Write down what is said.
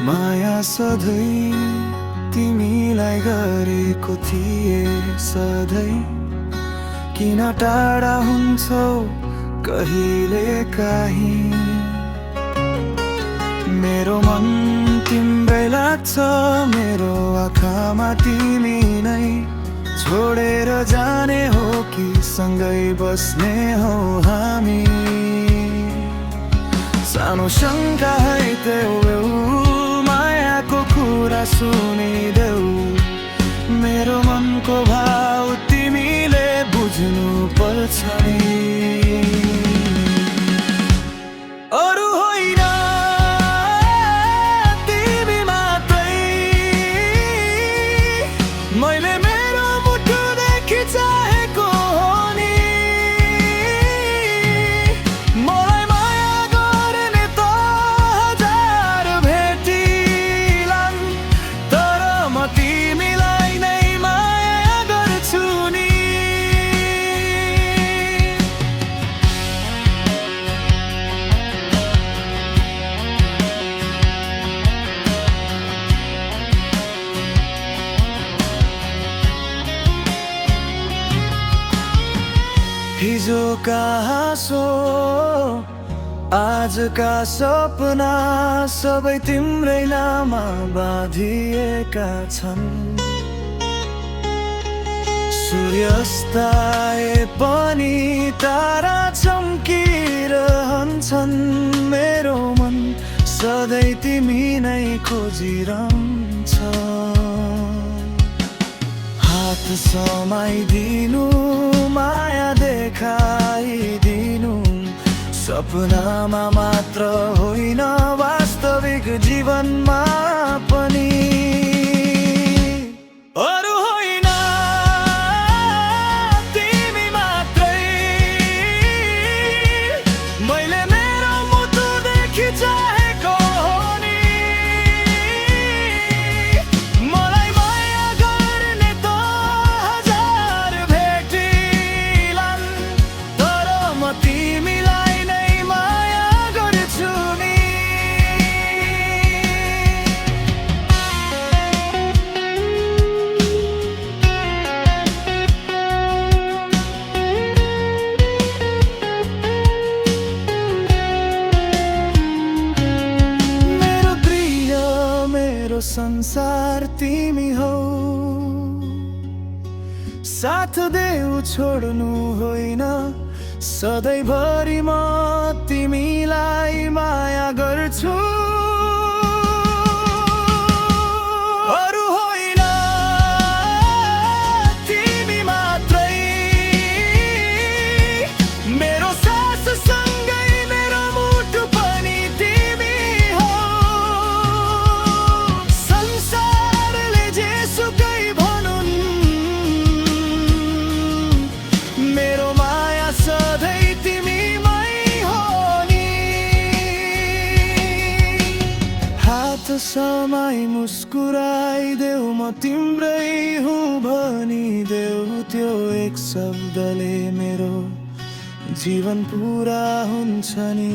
माया सधैँ तिमीलाई गरेको थिए सधैँ किन टाढा हुन्छौ कहिले काहीँ। मेरो मन तिम्रै लाग्छ, मेरो आँखामा तिमी नै छोडेर जाने हो कि सँगै बस्ने हौ हामी। सानो शङ्का है देऊ, मायाको कुरा सुनिदेऊ, मेरो मनको भाव तिमीले बुझ्नु पर्छ नि। अरू होइन तिमी मात्रै, मैले मेरो मुटुदेखि चाहेको हो नि। मलाई माया गर्ने त हजार भेटिलान्, तर म तिमीलाई नै माया गर्छु नि। हिजोका हाँसो आजका सपना सबै तिम्रै नाममा बाँधिएका छन्। सूर्यास्ताए पनि तारा चम्किरहन्छन्, मेरो मन सधैँ तिमी नै खोजिरहन्छ। हात समाइदिनु, माया देखाइदिनु, सपनामा मात्र होइन वास्तविक जीवनमा पनि। अरू होइन तिमी मात्रै, मैले मेरो मुटुदेखि चाहेको हो नि। मलाई माया गर्ने त हजार भेटिलान्, तर म तिमीलाई नै माया गर्छु नि। मेरो प्रिय, मेरो संसार तिमी हौ, साथ देऊ छोड्नु होइन, सधैँभरि म तिमीलाई माया गर्छु। अरू होइन तिमी मात्रै, मेरो सास सँगै मेरो मुटु पनि तिमी हौ। संसारले जेसुकै भनुन्, मेरो माया सधैँ तिमीमै हो नि। हात समाई मुस्कुराइदेऊ, म तिम्रै हुँ भनिदेऊ, त्यो एक शब्दले मेरो जीवन पुरा हुन्छ नि।